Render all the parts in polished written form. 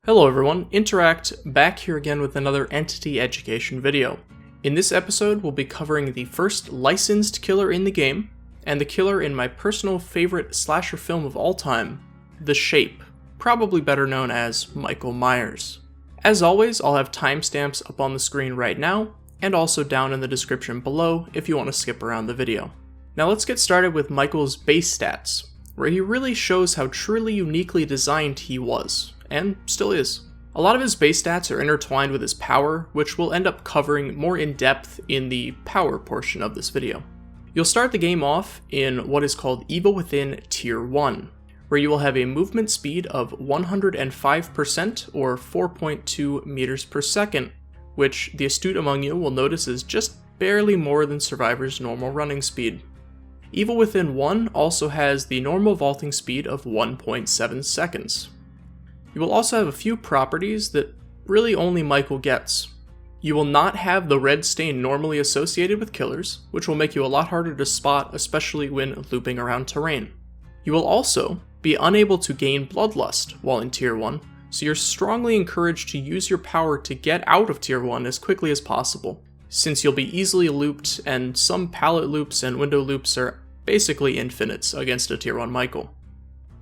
Hello everyone, Interact back here again with another entity education video. In this episode, we'll be covering the first licensed killer in the game, and the killer in my personal favorite slasher film of all time, The Shape, probably better known as Michael Myers. As always, I'll have timestamps up on the screen right now, and also down in the description below if you want to skip around the video. Now let's get started with Michael's base stats, where he really shows how truly uniquely designed he was, and still is. A lot of his base stats are intertwined with his power, which we'll end up covering more in depth in the power portion of this video. You'll start the game off in what is called Evil Within Tier 1, where you will have a movement speed of 105% or 4.2 meters per second, which the astute among you will notice is just barely more than Survivor's normal running speed. Evil Within 1 also has the normal vaulting speed of 1.7 seconds. You will also have a few properties that really only Michael gets. You will not have the red stain normally associated with killers, which will make you a lot harder to spot, especially when looping around terrain. You will also be unable to gain Bloodlust while in Tier 1, so you're strongly encouraged to use your power to get out of Tier 1 as quickly as possible, since you'll be easily looped and some pallet loops and window loops are basically infinites against a Tier 1 Michael.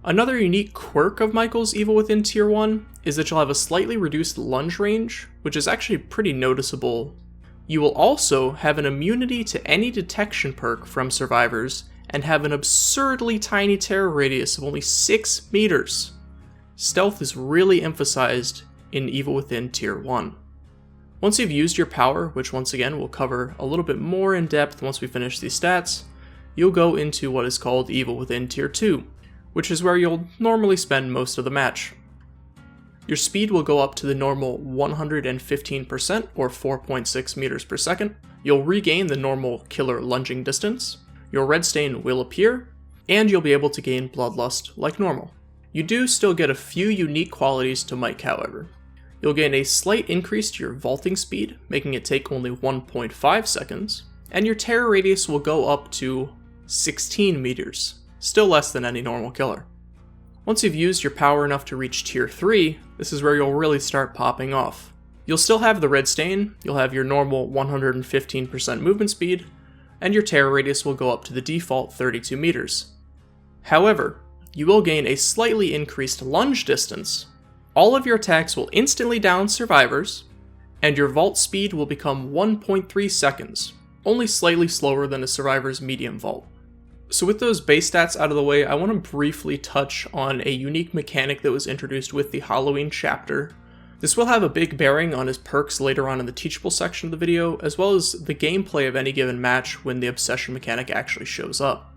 Another unique quirk of Michael's Evil Within Tier 1 is that you'll have a slightly reduced lunge range, which is actually pretty noticeable. You will also have an immunity to any detection perk from survivors, and have an absurdly tiny terror radius of only 6 meters. Stealth is really emphasized in Evil Within Tier 1. Once you've used your power, which once again we'll cover a little bit more in depth once we finish these stats, you'll go into what is called Evil Within Tier 2. Which is where you'll normally spend most of the match. Your speed will go up to the normal 115% or 4.6 meters per second. You'll regain the normal killer lunging distance. Your red stain will appear, and you'll be able to gain Bloodlust like normal. You do still get a few unique qualities to Mike, however. You'll gain a slight increase to your vaulting speed, making it take only 1.5 seconds, and your terror radius will go up to 16 meters. Still less than any normal killer. Once you've used your power enough to reach Tier 3, this is where you'll really start popping off. You'll still have the red stain, you'll have your normal 115% movement speed, and your terror radius will go up to the default 32 meters. However, you will gain a slightly increased lunge distance. All of your attacks will instantly down survivors, and your vault speed will become 1.3 seconds, only slightly slower than a survivor's medium vault. So with those base stats out of the way, I want to briefly touch on a unique mechanic that was introduced with the Halloween chapter. This will have a big bearing on his perks later on in the Teachable section of the video, as well as the gameplay of any given match when the obsession mechanic actually shows up.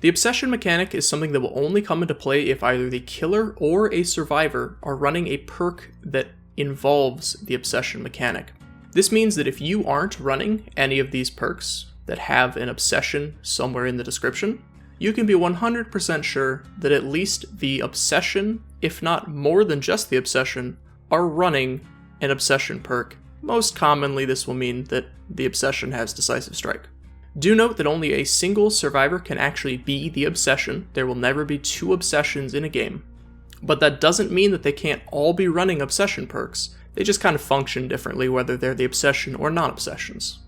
The obsession mechanic is something that will only come into play if either the killer or a survivor are running a perk that involves the obsession mechanic. This means that if you aren't running any of these perks that have an obsession somewhere in the description, you can be 100% sure that at least the obsession, if not more than just the obsession, are running an obsession perk. Most commonly this will mean that the obsession has Decisive Strike. Do note that only a single survivor can actually be the obsession. There will never be two obsessions in a game. But that doesn't mean that they can't all be running obsession perks. They just kind of function differently whether they're the obsession or non-obsessions.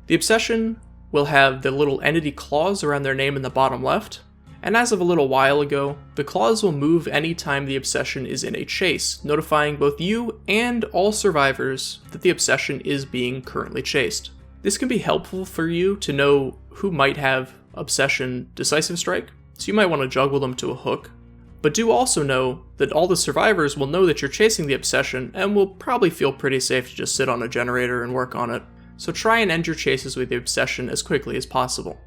The obsession will have the little entity claws around their name in the bottom left, and as of a little while ago, the claws will move anytime the obsession is in a chase, notifying both you and all survivors that the obsession is being currently chased. This can be helpful for you to know who might have obsession Decisive Strike, so you might want to juggle them to a hook, but do also know that all the survivors will know that you're chasing the obsession and will probably feel pretty safe to just sit on a generator and work on it. So try and end your chases with the obsession as quickly as possible.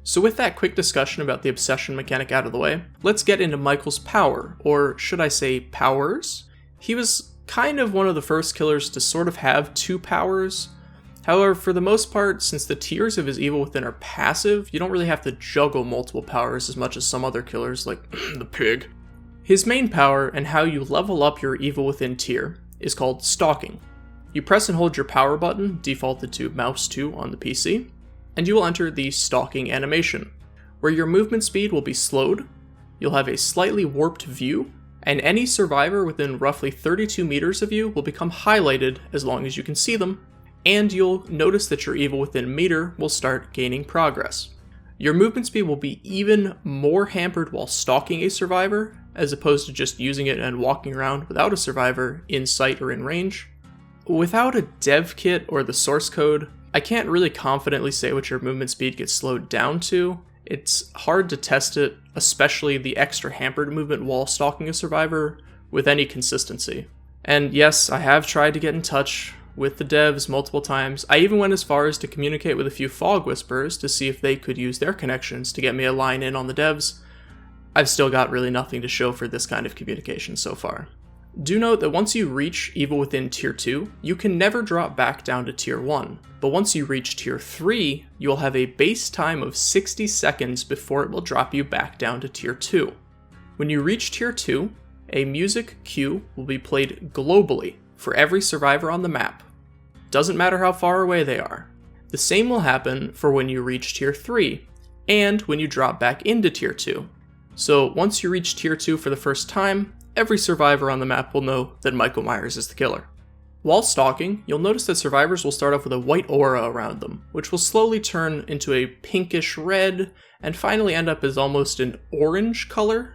So with that quick discussion about the obsession mechanic out of the way, let's get into Michael's power, or should I say powers? He was kind of one of the first killers to sort of have two powers. However, for the most part, since the tiers of his Evil Within are passive, you don't really have to juggle multiple powers as much as some other killers like the pig. His main power, and how you level up your Evil Within tier, is called Stalking. You press and hold your power button, defaulted to mouse 2 on the PC, and you will enter the stalking animation, where your movement speed will be slowed, you'll have a slightly warped view, and any survivor within roughly 32 meters of you will become highlighted as long as you can see them, and you'll notice that your evil within meter will start gaining progress. Your movement speed will be even more hampered while stalking a survivor, as opposed to just using it and walking around without a survivor in sight or in range. Without a dev kit or the source code, I can't really confidently say what your movement speed gets slowed down to. It's hard to test it, especially the extra hampered movement while stalking a survivor, with any consistency. And yes, I have tried to get in touch with the devs multiple times. I even went as far as to communicate with a few fog whisperers to see if they could use their connections to get me a line in on the devs. I've still got really nothing to show for this kind of communication so far. Do note that once you reach evil within tier 2, you can never drop back down to tier 1, but once you reach tier 3, you'll have a base time of 60 seconds before it will drop you back down to tier 2. When you reach tier 2, a music cue will be played globally for every survivor on the map. Doesn't matter how far away they are. The same will happen for when you reach tier 3, and when you drop back into tier 2. So once you reach tier 2 for the first time, every survivor on the map will know that Michael Myers is the killer. While stalking, you'll notice that survivors will start off with a white aura around them, which will slowly turn into a pinkish red, and finally end up as almost an orange color.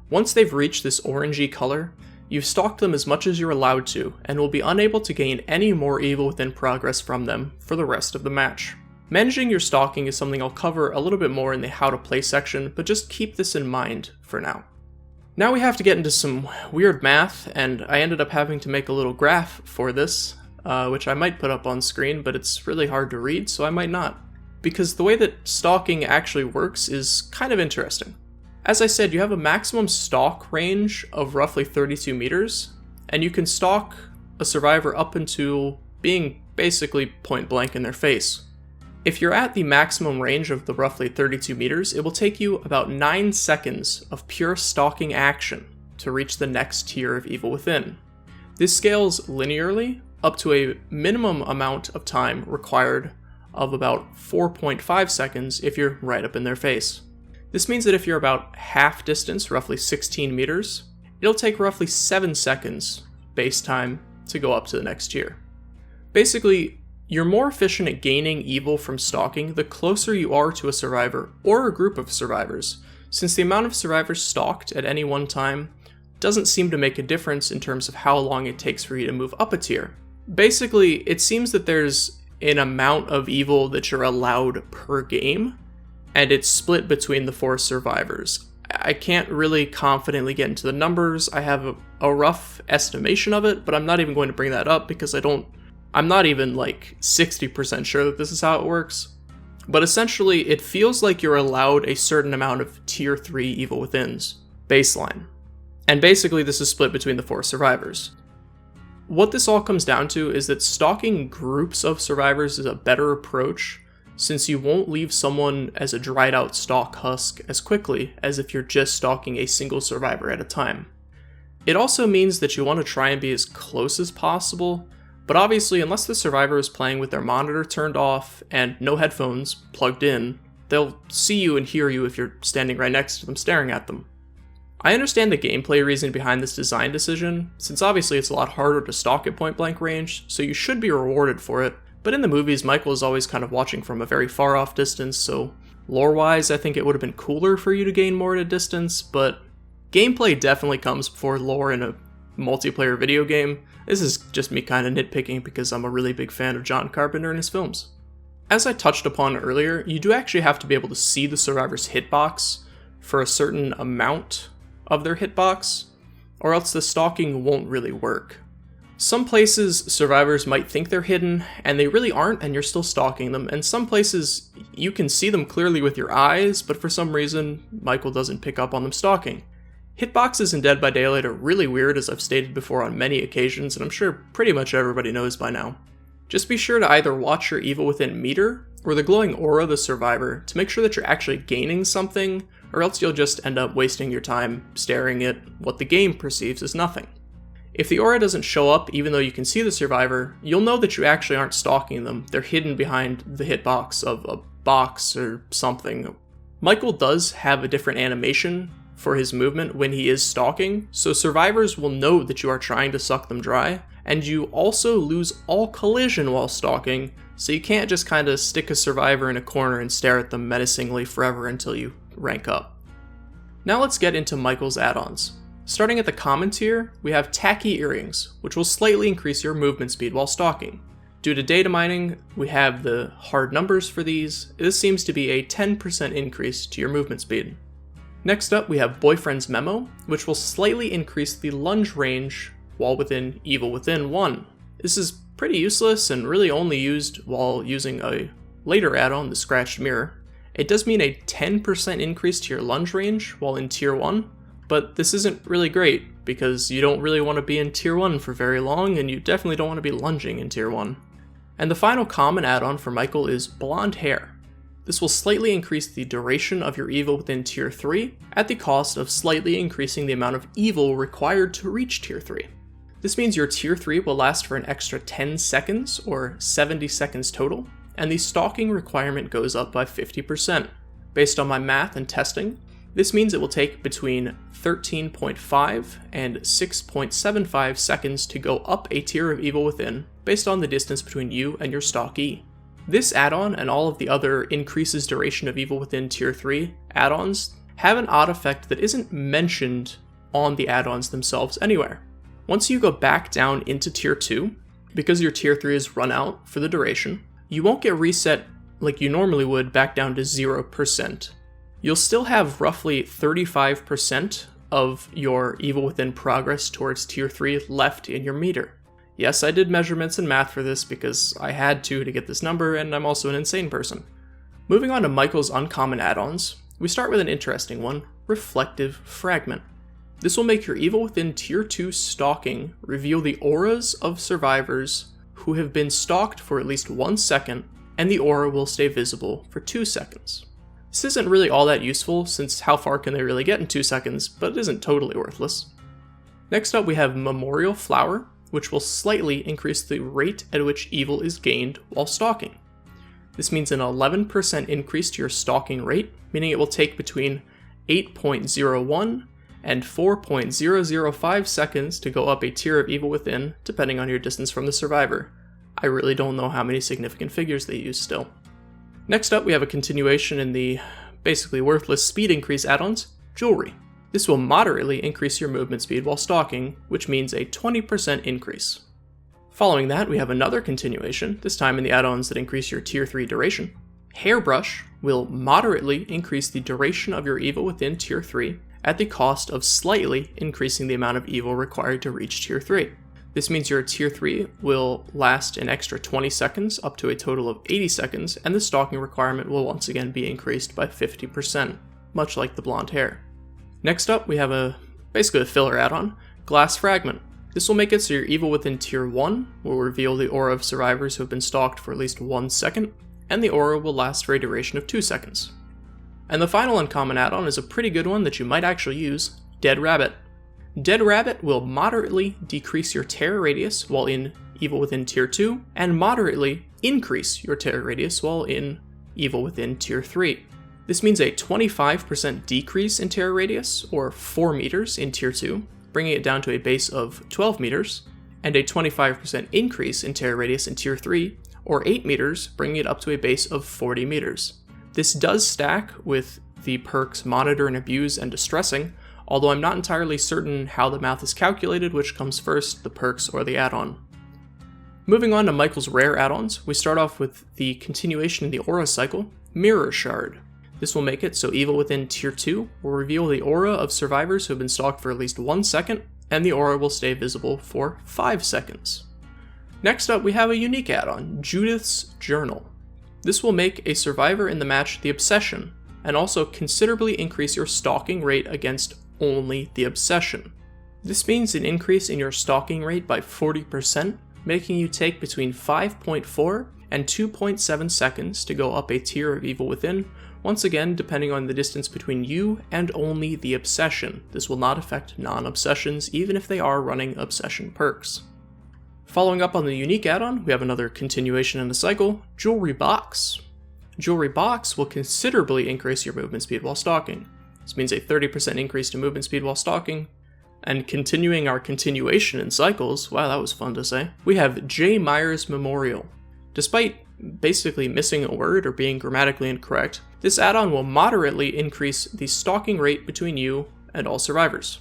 Once they've reached this orangey color, you've stalked them as much as you're allowed to, and will be unable to gain any more evil within progress from them for the rest of the match. Managing your stalking is something I'll cover a little bit more in the how to play section, but just keep this in mind for now. Now we have to get into some weird math, and I ended up having to make a little graph for this, which I might put up on screen, but it's really hard to read, so I might not. Because the way that stalking actually works is kind of interesting. As I said, you have a maximum stalk range of roughly 32 meters, and you can stalk a survivor up until being basically point blank in their face. If you're at the maximum range of the roughly 32 meters, it will take you about 9 seconds of pure stalking action to reach the next tier of evil within. This scales linearly up to a minimum amount of time required of about 4.5 seconds if you're right up in their face. This means that if you're about half distance, roughly 16 meters, it'll take roughly 7 seconds base time to go up to the next tier. Basically, you're more efficient at gaining evil from stalking the closer you are to a survivor or a group of survivors, since the amount of survivors stalked at any one time doesn't seem to make a difference in terms of how long it takes for you to move up a tier. Basically, it seems that there's an amount of evil that you're allowed per game, and it's split between the 4 survivors. I can't really confidently get into the numbers. I have a rough estimation of it, but I'm not even going to bring that up because I'm not even like 60% sure that this is how it works. But essentially, it feels like you're allowed a certain amount of tier 3 evil withins, baseline. And basically this is split between the 4 survivors. What this all comes down to is that stalking groups of survivors is a better approach, since you won't leave someone as a dried out stalk husk as quickly as if you're just stalking a single survivor at a time. It also means that you want to try and be as close as possible, but obviously unless the survivor is playing with their monitor turned off and no headphones plugged in, they'll see you and hear you if you're standing right next to them staring at them. I understand the gameplay reason behind this design decision, since obviously it's a lot harder to stalk at point blank range, so you should be rewarded for it. But in the movies, Michael is always kind of watching from a very far off distance, so lore-wise, I think it would have been cooler for you to gain more at a distance, but gameplay definitely comes before lore in a multiplayer video game. This is just me kind of nitpicking because I'm a really big fan of John Carpenter and his films. As I touched upon earlier, you do actually have to be able to see the survivor's hitbox for a certain amount of their hitbox, or else the stalking won't really work. Some places, survivors might think they're hidden, and they really aren't, and you're still stalking them, and some places, you can see them clearly with your eyes, but for some reason, Michael doesn't pick up on them stalking. Hitboxes in Dead by Daylight are really weird, as I've stated before on many occasions, and I'm sure pretty much everybody knows by now. Just be sure to either watch your evil within meter, or the glowing aura of the survivor, to make sure that you're actually gaining something, or else you'll just end up wasting your time staring at what the game perceives as nothing. If the aura doesn't show up even though you can see the survivor, you'll know that you actually aren't stalking them, they're hidden behind the hitbox of a box or something. Michael does have a different animation for his movement when he is stalking, so survivors will know that you are trying to suck them dry, and you also lose all collision while stalking, so you can't just kind of stick a survivor in a corner and stare at them menacingly forever until you rank up. Now let's get into Michael's add-ons. Starting at the common tier, we have tacky earrings, which will slightly increase your movement speed while stalking. Due to data mining, we have the hard numbers for these. This seems to be a 10% increase to your movement speed. Next up, we have Boyfriend's Memo, which will slightly increase the lunge range while within Evil Within 1. This is pretty useless and really only used while using a later add-on, the Scratched Mirror. It does mean a 10% increase to your lunge range while in Tier 1, but this isn't really great because you don't really want to be in Tier 1 for very long, and you definitely don't want to be lunging in Tier 1. And the final common add-on for Michael is Blonde Hair. This will slightly increase the duration of your evil within Tier 3 at the cost of slightly increasing the amount of evil required to reach Tier 3. This means your Tier 3 will last for an extra 10 seconds or 70 seconds total, and the stalking requirement goes up by 50%. Based on my math and testing, this means it will take between 13.5 and 6.75 seconds to go up a tier of Evil Within, based on the distance between you and your stalkee. This add-on and all of the other increases duration of Evil Within Tier 3 add-ons have an odd effect that isn't mentioned on the add-ons themselves anywhere. Once you go back down into Tier 2, because your Tier 3 is run out for the duration, you won't get reset like you normally would back down to 0%. You'll still have roughly 35% of your Evil Within progress towards Tier 3 left in your meter. Yes, I did measurements and math for this because I had to get this number, and I'm also an insane person. Moving on to Michael's uncommon add-ons, we start with an interesting one, Reflective Fragment. This will make your Evil Within Tier 2 stalking reveal the auras of survivors who have been stalked for at least 1 second, and the aura will stay visible for 2 seconds. This isn't really all that useful, since how far can they really get in 2 seconds, but it isn't totally worthless. Next up we have Memorial Flower, which will slightly increase the rate at which evil is gained while stalking. This means an 11% increase to your stalking rate, meaning it will take between 8.01 and 4.005 seconds to go up a tier of Evil Within, depending on your distance from the survivor. I really don't know how many significant figures they use still. Next up, we have a continuation in the basically worthless speed increase add-ons, Jewelry. This will moderately increase your movement speed while stalking, which means a 20% increase. Following that, we have another continuation, this time in the add-ons that increase your Tier 3 duration. Hairbrush will moderately increase the duration of your Evil Within Tier 3 at the cost of slightly increasing the amount of evil required to reach Tier 3. This means your Tier 3 will last an extra 20 seconds up to a total of 80 seconds, and the stalking requirement will once again be increased by 50%, much like the blonde hair. Next up, we have basically a filler add-on, Glass Fragment. This will make it so your Evil Within Tier 1 will reveal the aura of survivors who have been stalked for at least 1 second, and the aura will last for a duration of 2 seconds. And the final uncommon add-on is a pretty good one that you might actually use, Dead Rabbit. Dead Rabbit will moderately decrease your terror radius while in Evil Within Tier 2, and moderately increase your terror radius while in Evil Within Tier 3. This means a 25% decrease in terror radius, or 4 meters in Tier 2, bringing it down to a base of 12 meters, and a 25% increase in terror radius in Tier 3, or 8 meters, bringing it up to a base of 40 meters. This does stack with the perks Monitor and Abuse and Distressing, although I'm not entirely certain how the math is calculated, which comes first, the perks or the add-on. Moving on to Michael's rare add-ons, we start off with the continuation in the aura cycle, Mirror Shard. This will make it so Evil Within Tier 2 will reveal the aura of survivors who have been stalked for at least 1 second, and the aura will stay visible for 5 seconds. Next up, we have a unique add-on, Judith's Journal. This will make a survivor in the match the Obsession, and also considerably increase your stalking rate against only the Obsession. This means an increase in your stalking rate by 40%, making you take between 5.4 and 2.7 seconds to go up a tier of Evil Within, once again depending on the distance between you and only the Obsession. This will not affect non-obsessions, even if they are running Obsession perks. Following up on the unique add-on, we have another continuation in the cycle, Jewelry Box. Jewelry Box will considerably increase your movement speed while stalking. This means a 30% increase to movement speed while stalking. And continuing our continuation in cycles, wow, that was fun to say, we have J. Myers Memorial. Despite basically missing a word or being grammatically incorrect, this add-on will moderately increase the stalking rate between you and all survivors.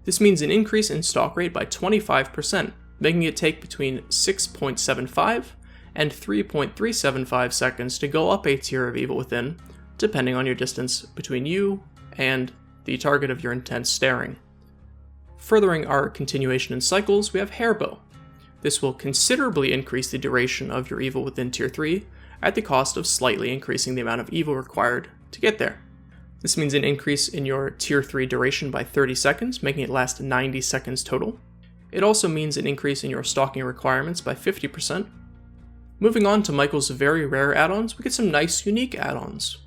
This means an increase in stalk rate by 25%, making it take between 6.75 and 3.375 seconds to go up a tier of Evil Within, depending on your distance between you and the target of your intense staring. Furthering our continuation in cycles, we have Hairbow. This will considerably increase the duration of your Evil Within Tier 3 at the cost of slightly increasing the amount of Evil required to get there. This means an increase in your Tier 3 duration by 30 seconds, making it last 90 seconds total. It also means an increase in your stalking requirements by 50%. Moving on to Michael's very rare add-ons, we get some nice, unique add-ons.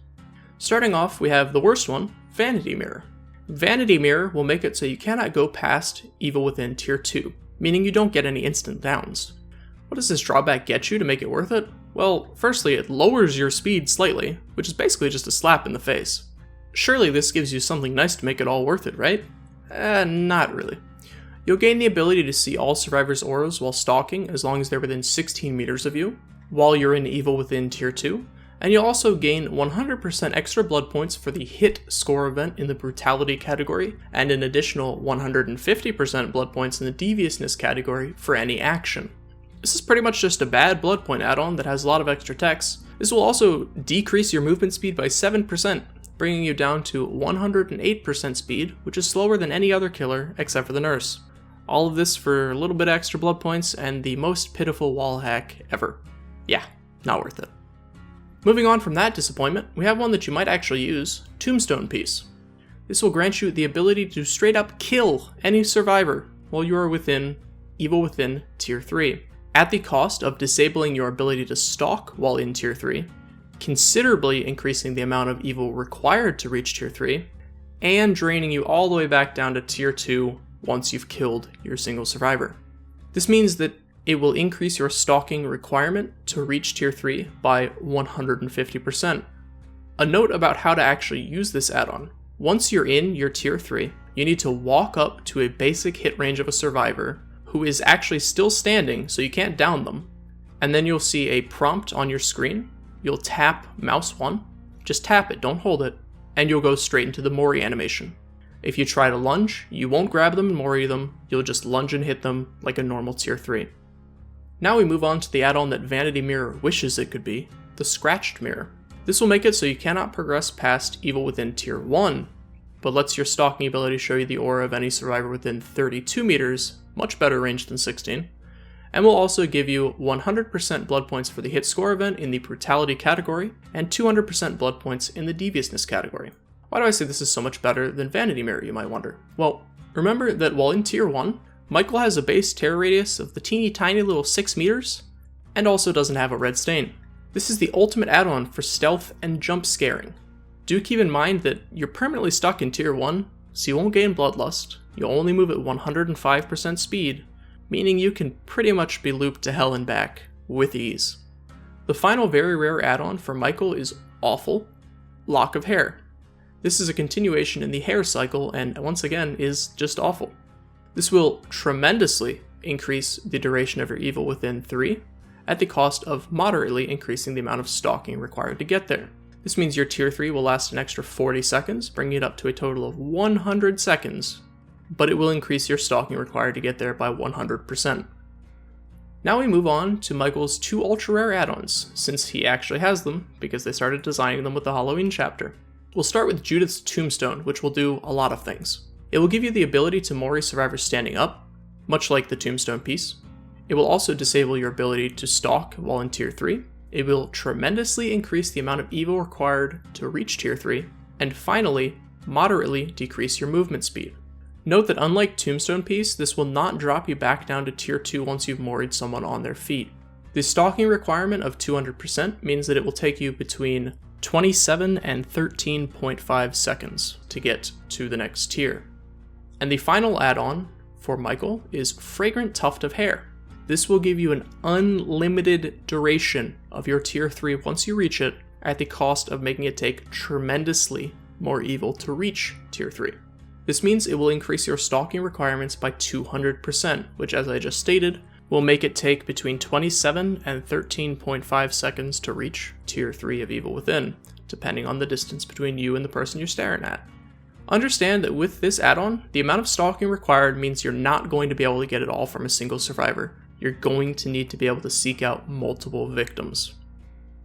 Starting off, we have the worst one, Vanity Mirror. Vanity Mirror will make it so you cannot go past Evil Within Tier 2, meaning you don't get any instant downs. What does this drawback get you to make it worth it? Well, firstly, it lowers your speed slightly, which is basically just a slap in the face. Surely this gives you something nice to make it all worth it, right? Not really. You'll gain the ability to see all survivors' auras while stalking as long as they're within 16 meters of you, while you're in Evil Within Tier 2, and you'll also gain 100% extra blood points for the hit score event in the brutality category, and an additional 150% blood points in the deviousness category for any action. This is pretty much just a bad blood point add-on that has a lot of extra text. This will also decrease your movement speed by 7%, bringing you down to 108% speed, which is slower than any other killer except for the nurse. All of this for a little bit extra blood points and the most pitiful wall hack ever. Yeah, not worth it. Moving on from that disappointment, we have one that you might actually use, Tombstone Piece. This will grant you the ability to straight up kill any survivor while you are within Evil Within Tier 3, at the cost of disabling your ability to stalk while in Tier 3, considerably increasing the amount of evil required to reach Tier 3, and draining you all the way back down to Tier 2 once you've killed your single survivor. This means that it will increase your stalking requirement to reach Tier 3 by 150%. A note about how to actually use this add-on. Once you're in your Tier 3, you need to walk up to a basic hit range of a survivor who is actually still standing, so you can't down them, and then you'll see a prompt on your screen. You'll tap mouse 1, just tap it, don't hold it, and you'll go straight into the Mori animation. If you try to lunge, you won't grab them and Mori them, you'll just lunge and hit them like a normal Tier 3. Now we move on to the add-on that Vanity Mirror wishes it could be, the Scratched Mirror. This will make it so you cannot progress past Evil Within Tier 1, but lets your stalking ability show you the aura of any survivor within 32 meters, much better range than 16, and will also give you 100% blood points for the hit score event in the brutality category, and 200% blood points in the deviousness category. Why do I say this is so much better than Vanity Mirror, you might wonder? Well, remember that while in Tier 1, Michael has a base terror radius of the teeny tiny little 6 meters, and also doesn't have a red stain. This is the ultimate add-on for stealth and jump scaring. Do keep in mind that you're permanently stuck in Tier 1, so you won't gain Bloodlust, you'll only move at 105% speed, meaning you can pretty much be looped to hell and back with ease. The final very rare add-on for Michael is Awful, Lock of Hair. This is a continuation in the hair cycle and once again is just awful. This will tremendously increase the duration of your Evil Within 3 at the cost of moderately increasing the amount of stalking required to get there. This means your Tier 3 will last an extra 40 seconds, bringing it up to a total of 100 seconds, but it will increase your stalking required to get there by 100%. Now we move on to Michael's 2 ultra rare add-ons, since he actually has them, because they started designing them with the Halloween chapter. We'll start with Judith's Tombstone, which will do a lot of things. It will give you the ability to Mori survivors standing up, much like the Tombstone piece. It will also disable your ability to stalk while in Tier 3. It will tremendously increase the amount of evil required to reach Tier 3. And finally, moderately decrease your movement speed. Note that unlike Tombstone piece, this will not drop you back down to Tier 2 once you've Mori'd someone on their feet. The stalking requirement of 200% means that it will take you between 27 and 13.5 seconds to get to the next tier. And the final add-on for Michael is Fragrant Tuft of Hair. This will give you an unlimited duration of your Tier 3 once you reach it, at the cost of making it take tremendously more evil to reach tier 3. This means it will increase your stalking requirements by 200%, which, as I just stated, will make it take between 27 and 13.5 seconds to reach tier 3 of Evil Within, depending on the distance between you and the person you're staring at. Understand that with this add-on, the amount of stalking required means you're not going to be able to get it all from a single survivor. You're going to need to be able to seek out multiple victims.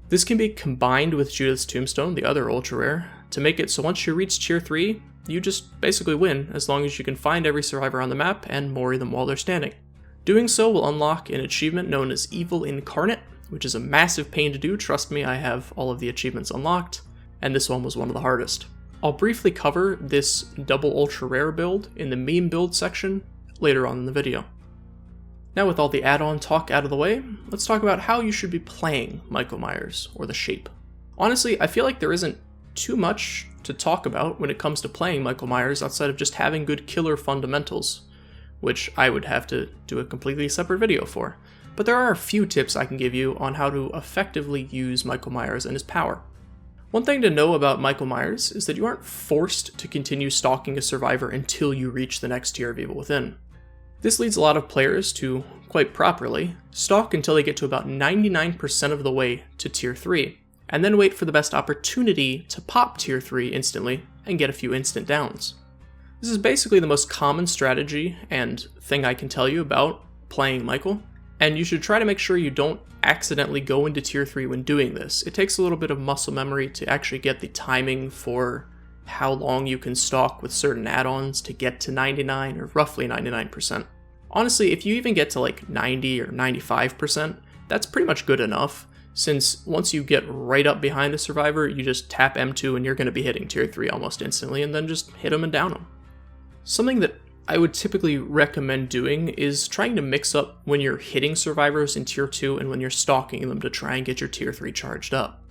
This can be combined with Judith's Tombstone, the other ultra rare, to make it so once you reach tier 3, you just basically win as long as you can find every survivor on the map and mori them while they're standing. Doing so will unlock an achievement known as Evil Incarnate, which is a massive pain to do. Trust me, I have all of the achievements unlocked, and this one was one of the hardest. I'll briefly cover this double ultra rare build in the meme build section later on in the video. Now with all the add-on talk out of the way, let's talk about how you should be playing Michael Myers, or the Shape. Honestly, I feel like there isn't too much to talk about when it comes to playing Michael Myers outside of just having good killer fundamentals, which I would have to do a completely separate video for. But there are a few tips I can give you on how to effectively use Michael Myers and his power. One thing to know about Michael Myers is that you aren't forced to continue stalking a survivor until you reach the next tier of Evil Within. This leads a lot of players to, quite properly, stalk until they get to about 99% of the way to tier 3, and then wait for the best opportunity to pop tier 3 instantly and get a few instant downs. This is basically the most common strategy and thing I can tell you about playing Michael, and you should try to make sure you don't accidentally go into tier 3 when doing this. It takes a little bit of muscle memory to actually get the timing for how long you can stalk with certain add-ons to get to 99 or roughly 99%. Honestly, if you even get to like 90 or 95%, that's pretty much good enough, since once you get right up behind a survivor, you just tap M2 and you're going to be hitting tier 3 almost instantly, and then just hit them and down them. Something that I would typically recommend doing is trying to mix up when you're hitting survivors in tier 2 and when you're stalking them to try and get your tier 3 charged up.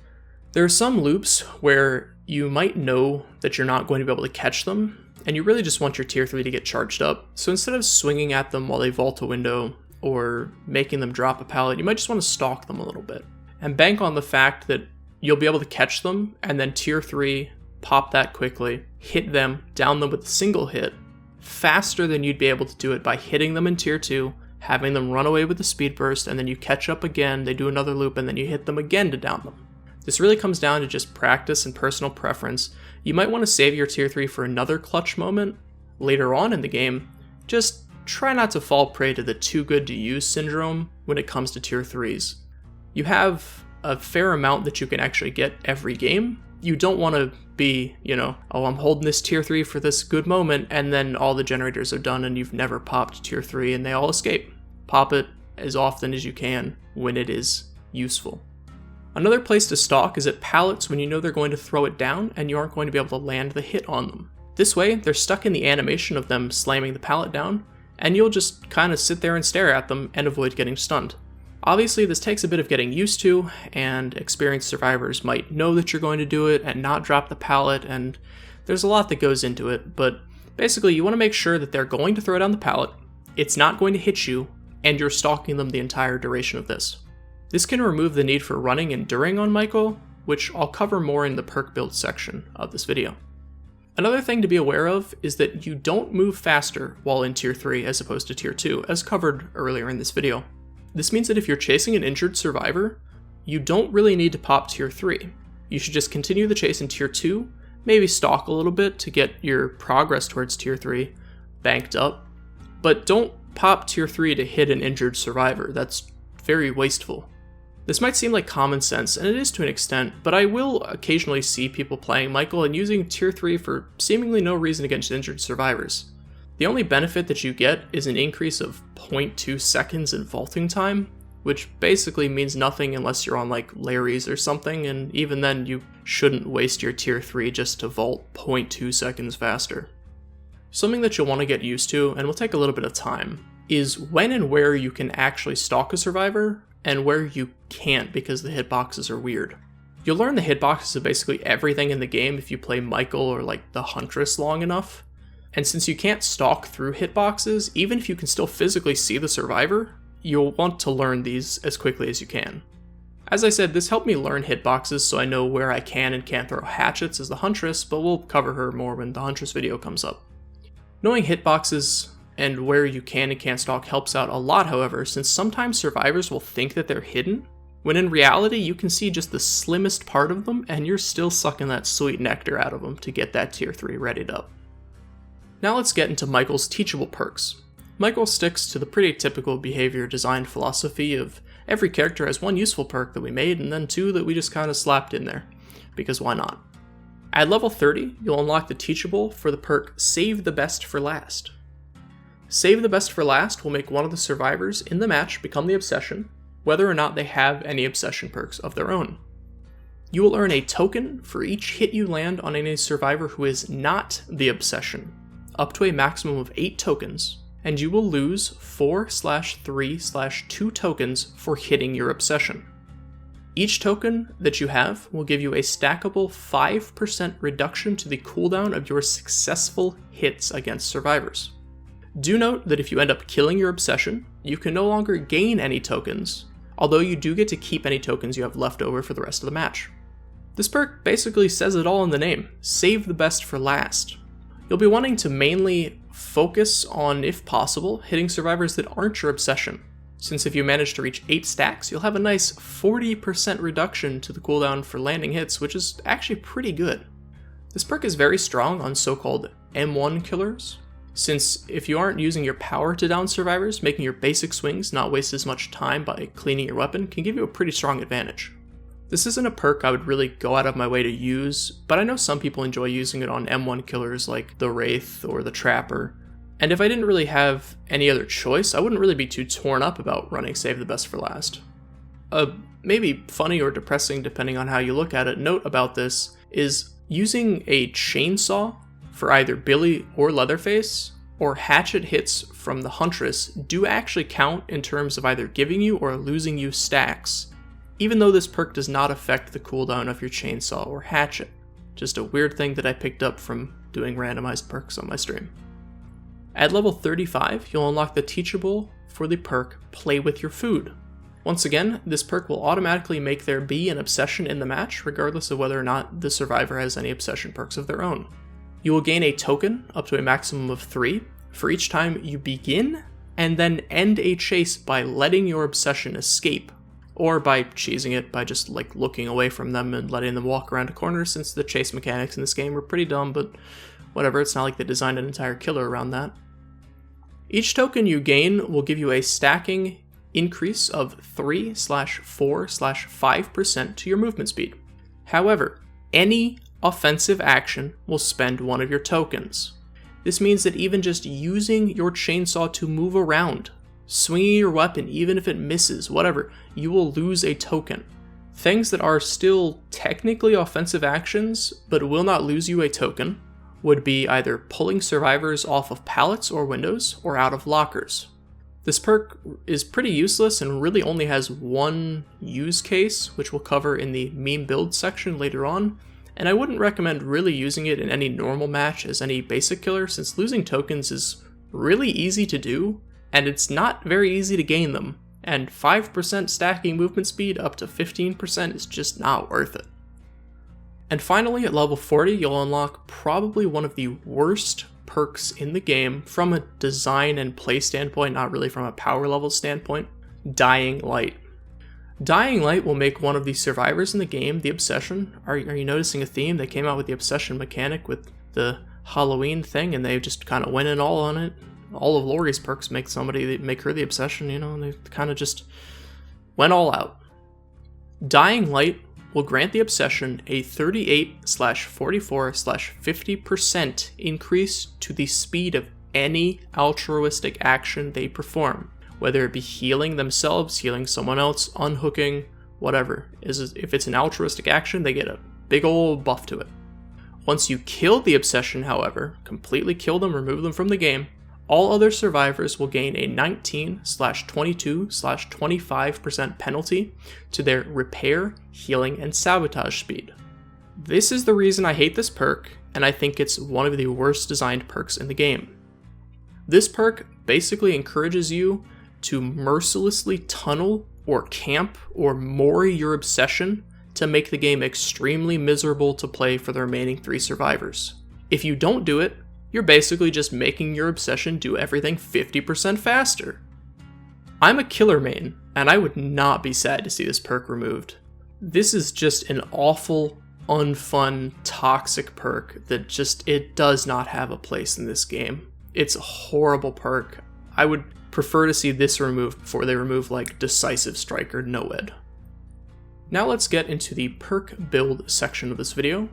There are some loops where you might know that you're not going to be able to catch them, and you really just want your tier 3 to get charged up. So instead of swinging at them while they vault a window or making them drop a pallet, you might just want to stalk them a little bit and bank on the fact that you'll be able to catch them and then tier 3, pop that quickly, hit them, down them with a single hit, faster than you'd be able to do it by hitting them in tier 2, having them run away with the speed burst, and then you catch up again, they do another loop, and then you hit them again to down them. This really comes down to just practice and personal preference. You might want to save your tier 3 for another clutch moment later on in the game. Just try not to fall prey to the too good to use syndrome when it comes to tier 3s. You have a fair amount that you can actually get every game. You don't want to be, oh, I'm holding this tier 3 for this good moment, and then all the generators are done and you've never popped tier 3 and they all escape. Pop it as often as you can when it is useful. Another place to stalk is at pallets when you know they're going to throw it down and you aren't going to be able to land the hit on them. This way, they're stuck in the animation of them slamming the pallet down, and you'll just kind of sit there and stare at them and avoid getting stunned. Obviously, this takes a bit of getting used to, and experienced survivors might know that you're going to do it and not drop the pallet, and there's a lot that goes into it, but basically you want to make sure that they're going to throw down the pallet, it's not going to hit you, and you're stalking them the entire duration of this. This can remove the need for running and during on Michael, which I'll cover more in the perk build section of this video. Another thing to be aware of is that you don't move faster while in tier 3 as opposed to tier 2, as covered earlier in this video. This means that if you're chasing an injured survivor, you don't really need to pop tier 3. You should just continue the chase in tier 2, maybe stalk a little bit to get your progress towards tier 3 banked up, but don't pop tier 3 to hit an injured survivor. That's very wasteful. This might seem like common sense, and it is to an extent, but I will occasionally see people playing Michael and using tier 3 for seemingly no reason against injured survivors. The only benefit that you get is an increase of 0.2 seconds in vaulting time, which basically means nothing unless you're on like Larry's or something, and even then you shouldn't waste your tier 3 just to vault 0.2 seconds faster. Something that you'll want to get used to, and will take a little bit of time, is when and where you can actually stalk a survivor, and where you can't because the hitboxes are weird. You'll learn the hitboxes of basically everything in the game if you play Michael or like the Huntress long enough. And since you can't stalk through hitboxes, even if you can still physically see the survivor, you'll want to learn these as quickly as you can. As I said, this helped me learn hitboxes so I know where I can and can't throw hatchets as the Huntress, but we'll cover her more when the Huntress video comes up. Knowing hitboxes and where you can and can't stalk helps out a lot, however, since sometimes survivors will think that they're hidden, when in reality you can see just the slimmest part of them and you're still sucking that sweet nectar out of them to get that tier 3 readied up. Now let's get into Michael's teachable perks. Michael sticks to the pretty typical behavior design philosophy of every character has one useful perk that we made and then two that we just kind of slapped in there, because why not? At level 30, you'll unlock the Teachable for the perk Save the Best for Last. Save the Best for Last will make one of the survivors in the match become the Obsession, whether or not they have any Obsession perks of their own. You will earn a token for each hit you land on any survivor who is not the Obsession, up to a maximum of 8 tokens, and you will lose 4/3/2 tokens for hitting your Obsession. Each token that you have will give you a stackable 5% reduction to the cooldown of your successful hits against survivors. Do note that if you end up killing your Obsession, you can no longer gain any tokens, although you do get to keep any tokens you have left over for the rest of the match. This perk basically says it all in the name, Save the Best for Last. You'll be wanting to mainly focus on, if possible, hitting survivors that aren't your Obsession, since if you manage to reach 8 stacks, you'll have a nice 40% reduction to the cooldown for landing hits, which is actually pretty good. This perk is very strong on so-called M1 killers, since if you aren't using your power to down survivors, making your basic swings not waste as much time by cleaning your weapon can give you a pretty strong advantage. This isn't a perk I would really go out of my way to use, but I know some people enjoy using it on M1 killers like the Wraith or the Trapper, and if I didn't really have any other choice, I wouldn't really be too torn up about running Save the Best for Last. Maybe funny or depressing depending on how you look at it, note about this is using a chainsaw for either Billy or Leatherface, or hatchet hits from the Huntress do actually count in terms of either giving you or losing you stacks, even though this perk does not affect the cooldown of your chainsaw or hatchet. Just a weird thing that I picked up from doing randomized perks on my stream. At level 35, you'll unlock the Teachable for the perk Play with Your Food. Once again, this perk will automatically make there be an Obsession in the match, regardless of whether or not the survivor has any Obsession perks of their own. You will gain a token, up to a maximum of 3, for each time you begin and then end a chase by letting your Obsession escape, or by cheesing it by just looking away from them and letting them walk around a corner, since the chase mechanics in this game are pretty dumb, but whatever, it's not like they designed an entire killer around that. Each token you gain will give you a stacking increase of 3/4/5% to your movement speed. However, any offensive action will spend one of your tokens. This means that even just using your chainsaw to move around, swinging your weapon even if it misses, whatever, you will lose a token. Things that are still technically offensive actions but will not lose you a token would be either pulling survivors off of pallets or windows or out of lockers. This perk is pretty useless and really only has one use case, which we'll cover in the meme build section later on, and I wouldn't recommend really using it in any normal match as any basic killer, since losing tokens is really easy to do, and it's not very easy to gain them, and 5% stacking movement speed up to 15% is just not worth it. And finally, at level 40, you'll unlock probably one of the worst perks in the game from a design and play standpoint, not really from a power level standpoint, Dying Light. Dying Light will make one of the survivors in the game the Obsession. Are you noticing a theme? They came out with the Obsession mechanic with the Halloween thing, and they just kind of went in all on it. All of Lori's perks make her the Obsession, and they kind of just went all out. Dying Light will grant the Obsession a 38/44/50% increase to the speed of any altruistic action they perform, whether it be healing themselves, healing someone else, unhooking, whatever. If it's an altruistic action, they get a big old buff to it. Once you kill the Obsession, however, completely kill them, remove them from the game, all other survivors will gain a 19/22/25% penalty to their repair, healing, and sabotage speed. This is the reason I hate this perk, and I think it's one of the worst designed perks in the game. This perk basically encourages you to mercilessly tunnel or camp or mori your obsession to make the game extremely miserable to play for the remaining 3 survivors. If you don't do it, you're basically just making your obsession do everything 50% faster. I'm a killer main, and I would not be sad to see this perk removed. This is just an awful, unfun, toxic perk that it does not have a place in this game. It's a horrible perk. I would prefer to see this removed before they remove like Decisive Strike or No-Ed. Now let's get into the perk build section of this video,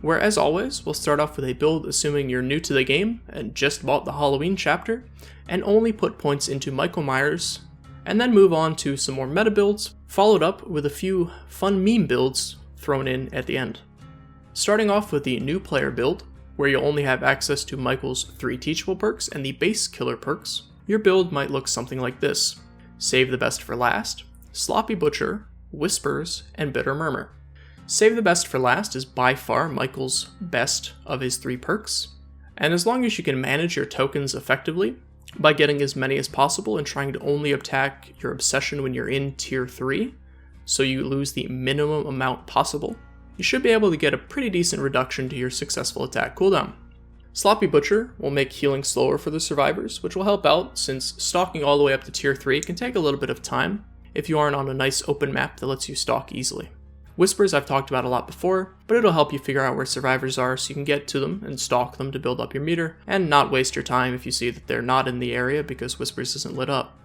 where as always, we'll start off with a build assuming you're new to the game and just bought the Halloween chapter, and only put points into Michael Myers, and then move on to some more meta builds, followed up with a few fun meme builds thrown in at the end. Starting off with the new player build, where you'll only have access to Michael's 3 teachable perks and the base killer perks, your build might look something like this: Save the Best for Last, Sloppy Butcher, Whispers, and Bitter Murmur. Save the Best for Last is by far Michael's best of his 3 perks, and as long as you can manage your tokens effectively, by getting as many as possible and trying to only attack your obsession when you're in tier 3, so you lose the minimum amount possible, you should be able to get a pretty decent reduction to your successful attack cooldown. Sloppy Butcher will make healing slower for the survivors, which will help out since stalking all the way up to tier 3 can take a little bit of time if you aren't on a nice open map that lets you stalk easily. Whispers I've talked about a lot before, but it'll help you figure out where survivors are so you can get to them and stalk them to build up your meter, and not waste your time if you see that they're not in the area because Whispers isn't lit up.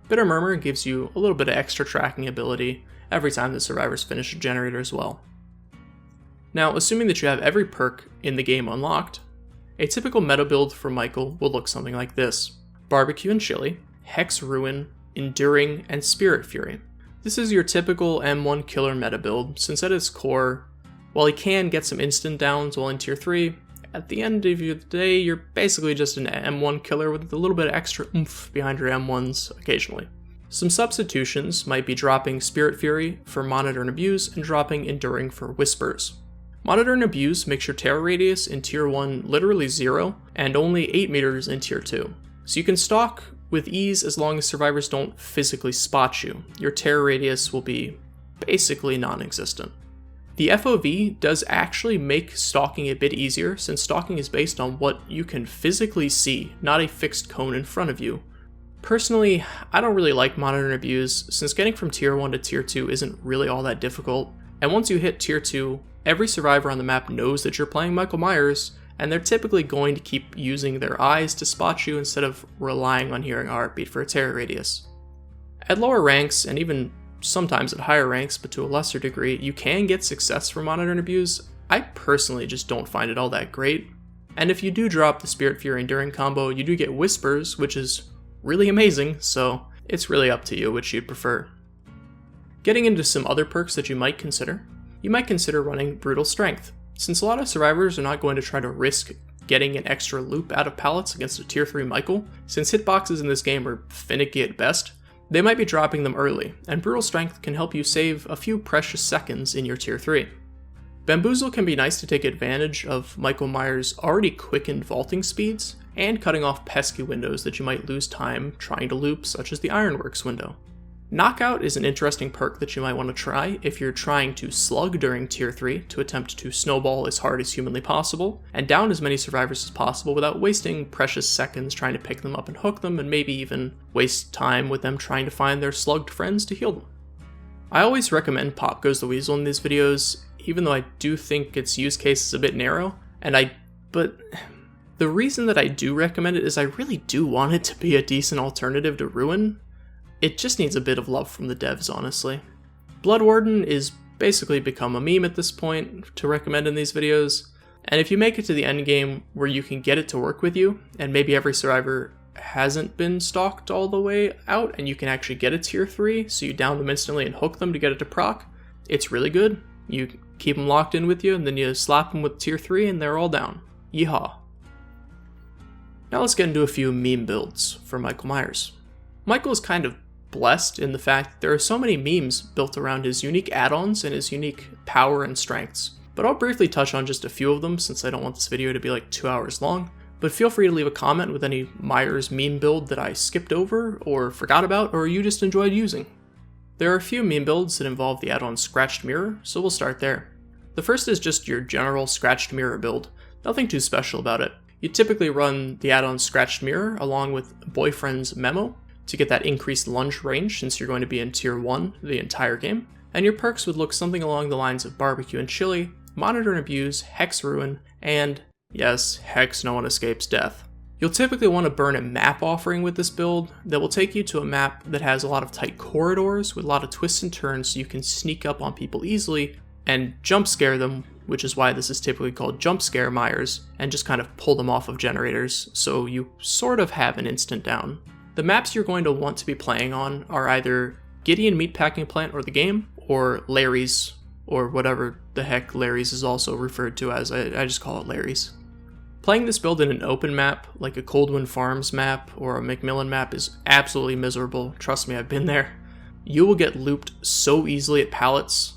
Bitter Murmur gives you a little bit of extra tracking ability every time the survivors finish a generator as well. Now, assuming that you have every perk in the game unlocked, a typical meta build for Michael will look something like this: Barbecue and Chili, Hex Ruin, Enduring, and Spirit Fury. This is your typical M1 killer meta build, since at its core, while he can get some instant downs while in tier 3, at the end of the day you're basically just an M1 killer with a little bit of extra oomph behind your M1s occasionally. Some substitutions might be dropping Spirit Fury for Monitor and Abuse and dropping Enduring for Whispers. Monitor and Abuse makes your terror radius in tier 1 literally 0 and only 8 meters in tier 2. So you can stalk with ease as long as survivors don't physically spot you. Your terror radius will be basically non-existent. The FOV does actually make stalking a bit easier, since stalking is based on what you can physically see, not a fixed cone in front of you. Personally, I don't really like Monitor and Abuse, since getting from tier 1 to tier 2 isn't really all that difficult, and once you hit tier 2, every survivor on the map knows that you're playing Michael Myers, and they're typically going to keep using their eyes to spot you instead of relying on hearing a heartbeat for a terror radius. At lower ranks, and even sometimes at higher ranks, but to a lesser degree, you can get success from Monitor and Abuse. I personally just don't find it all that great. And if you do drop the Spirit Fury Enduring combo, you do get Whispers, which is really amazing, so it's really up to you which you'd prefer. Getting into some other perks that you might consider running Brutal Strength. Since a lot of survivors are not going to try to risk getting an extra loop out of pallets against a tier 3 Michael, since hitboxes in this game are finicky at best, they might be dropping them early, and Brutal Strength can help you save a few precious seconds in your tier 3. Bamboozle can be nice to take advantage of Michael Myers' already quickened vaulting speeds, and cutting off pesky windows that you might lose time trying to loop, such as the Ironworks window. Knockout is an interesting perk that you might want to try if you're trying to slug during tier 3 to attempt to snowball as hard as humanly possible, and down as many survivors as possible without wasting precious seconds trying to pick them up and hook them, and maybe even waste time with them trying to find their slugged friends to heal them. I always recommend Pop Goes the Weasel in these videos, even though I do think its use case is a bit narrow, but the reason that I do recommend it is I really do want it to be a decent alternative to Ruin. It just needs a bit of love from the devs, honestly. Blood Warden is basically become a meme at this point to recommend in these videos, and if you make it to the end game where you can get it to work with you, and maybe every survivor hasn't been stalked all the way out, and you can actually get a tier 3, so you down them instantly and hook them to get it to proc, it's really good. You keep them locked in with you, and then you slap them with tier 3, and they're all down. Yeehaw. Now let's get into a few meme builds for Michael Myers. Michael is kind of blessed in the fact that there are so many memes built around his unique add-ons and his unique power and strengths, but I'll briefly touch on just a few of them since I don't want this video to be like 2 hours long. But feel free to leave a comment with any Myers meme build that I skipped over or forgot about or you just enjoyed using. There are a few meme builds that involve the add-on Scratched Mirror, so we'll start there. The first is just your general Scratched Mirror build, nothing too special about it. You typically run the add-on Scratched Mirror along with Boyfriend's Memo to get that increased lunge range since you're going to be in Tier 1 the entire game, and your perks would look something along the lines of Barbecue and Chili, Monitor and Abuse, Hex Ruin, and, yes, Hex No One Escapes Death. You'll typically want to burn a map offering with this build that will take you to a map that has a lot of tight corridors with a lot of twists and turns so you can sneak up on people easily and jump scare them, which is why this is typically called Jump Scare Myers, and just kind of pull them off of generators so you sort of have an instant down. The maps you're going to want to be playing on are either Gideon Meatpacking Plant or the game, or Larry's, or whatever the heck Larry's is also referred to as. I just call it Larry's. Playing this build in an open map, like a Coldwind Farms map or a McMillan map, is absolutely miserable. Trust me, I've been there. You will get looped so easily at pallets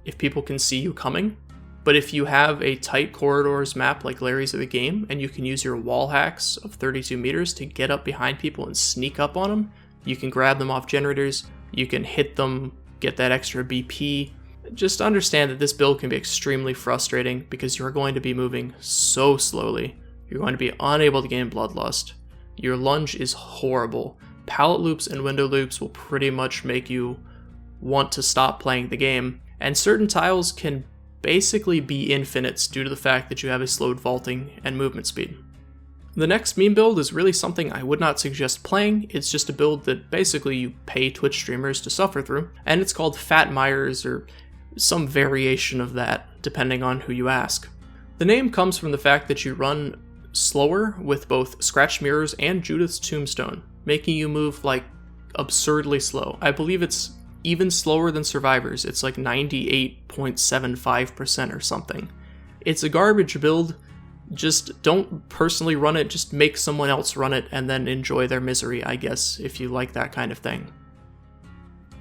if people can see you coming. But if you have a tight corridors map like Larry's of the game, and you can use your wall hacks of 32 meters to get up behind people and sneak up on them, you can grab them off generators, you can hit them, get that extra BP. Just understand that this build can be extremely frustrating because you're going to be moving so slowly. You're going to be unable to gain Bloodlust. Your lunge is horrible. Pallet loops and window loops will pretty much make you want to stop playing the game, and certain tiles can basically be infinites due to the fact that you have a slowed vaulting and movement speed. The next meme build is really something I would not suggest playing. It's just a build that basically you pay Twitch streamers to suffer through, and it's called Fat Myers or some variation of that, depending on who you ask. The name comes from the fact that you run slower with both Scratched Mirrors and Judith's Tombstone, making you move like absurdly slow. I believe it's even slower than Survivors. It's like 98.75% or something. It's a garbage build. Just don't personally run it, just make someone else run it and then enjoy their misery, I guess, if you like that kind of thing.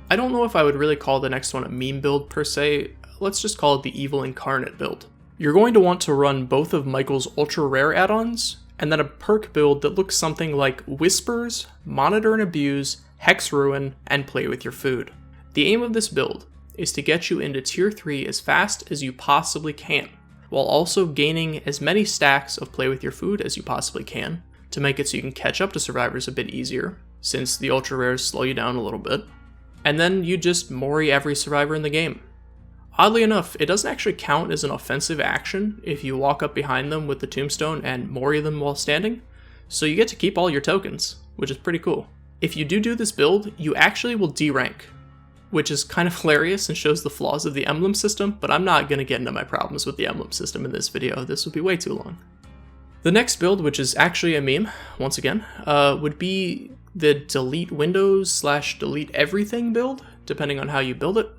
I don't know if I would really call the next one a meme build per se. Let's just call it the Evil Incarnate build. You're going to want to run both of Michael's ultra rare add-ons, and then a perk build that looks something like Whispers, Monitor and Abuse, Hex Ruin, and Play with Your Food. The aim of this build is to get you into Tier 3 as fast as you possibly can, while also gaining as many stacks of Play with Your Food as you possibly can, to make it so you can catch up to Survivors a bit easier, since the ultra rares slow you down a little bit. And then you just mori every survivor in the game. Oddly enough, it doesn't actually count as an offensive action if you walk up behind them with the tombstone and mori them while standing, so you get to keep all your tokens, which is pretty cool. If you do this build, you actually will D-rank, which is kind of hilarious and shows the flaws of the emblem system, but I'm not going to get into my problems with the emblem system in this video. This would be way too long. The next build, which is actually a meme, once again, would be the delete windows / delete everything build, depending on how you build it.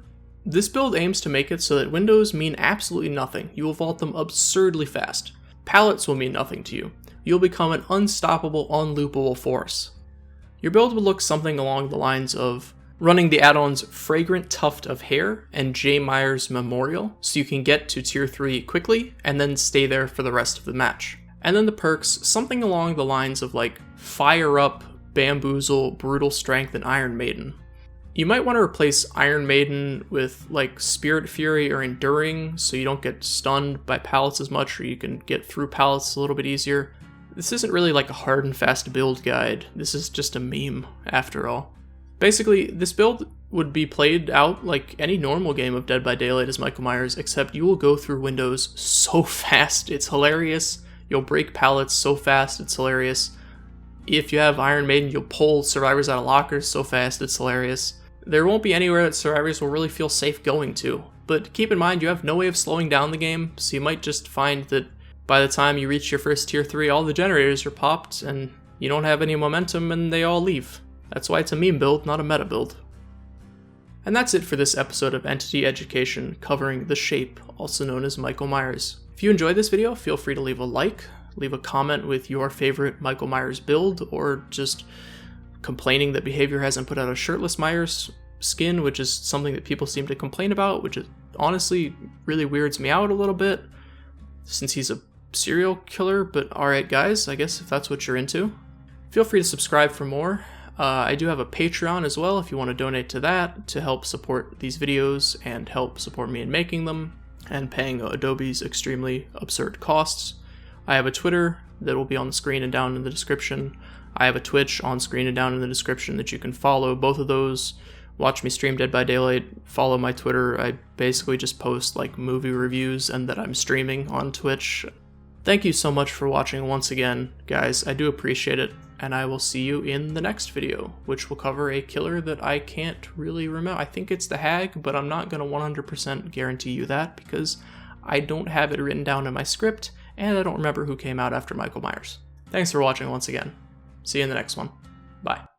This build aims to make it so that windows mean absolutely nothing. You will vault them absurdly fast. Pallets will mean nothing to you. You'll become an unstoppable, unloopable force. Your build will look something along the lines of running the add-ons Fragrant Tuft of Hair and J. Myers Memorial, so you can get to Tier 3 quickly and then stay there for the rest of the match. And then the perks, something along the lines of like Fire Up, Bamboozle, Brutal Strength, and Iron Maiden. You might want to replace Iron Maiden with like Spirit Fury or Enduring so you don't get stunned by pallets as much, or you can get through pallets a little bit easier. This isn't really like a hard and fast build guide. This is just a meme after all. Basically, this build would be played out like any normal game of Dead by Daylight as Michael Myers, except you will go through windows so fast, it's hilarious. You'll break pallets so fast, it's hilarious. If you have Iron Maiden, you'll pull survivors out of lockers so fast, it's hilarious. There won't be anywhere that survivors will really feel safe going to, but keep in mind you have no way of slowing down the game, so you might just find that by the time you reach your first Tier 3, all the generators are popped, and you don't have any momentum, and they all leave. That's why it's a meme build, not a meta build. And that's it for this episode of Entity Education, covering The Shape, also known as Michael Myers. If you enjoyed this video, feel free to leave a like, leave a comment with your favorite Michael Myers build, or just complaining that Behavior hasn't put out a shirtless Myers skin, which is something that people seem to complain about, which is honestly really weirds me out a little bit, since he's a serial killer, but alright guys, I guess if that's what you're into. Feel free to subscribe for more. I do have a Patreon as well if you want to donate to that to help support these videos and help support me in making them and paying Adobe's extremely absurd costs. I have a Twitter that will be on the screen and down in the description. I have a Twitch on screen and down in the description that you can follow. Both of those. Watch me stream Dead by Daylight. Follow my Twitter. I basically just post like movie reviews and that I'm streaming on Twitch. Thank you so much for watching once again, guys. I do appreciate it. And I will see you in the next video, which will cover a killer that I can't really remember. I think it's the Hag, but I'm not going to 100% guarantee you that because I don't have it written down in my script, and I don't remember who came out after Michael Myers. Thanks for watching once again. See you in the next one. Bye.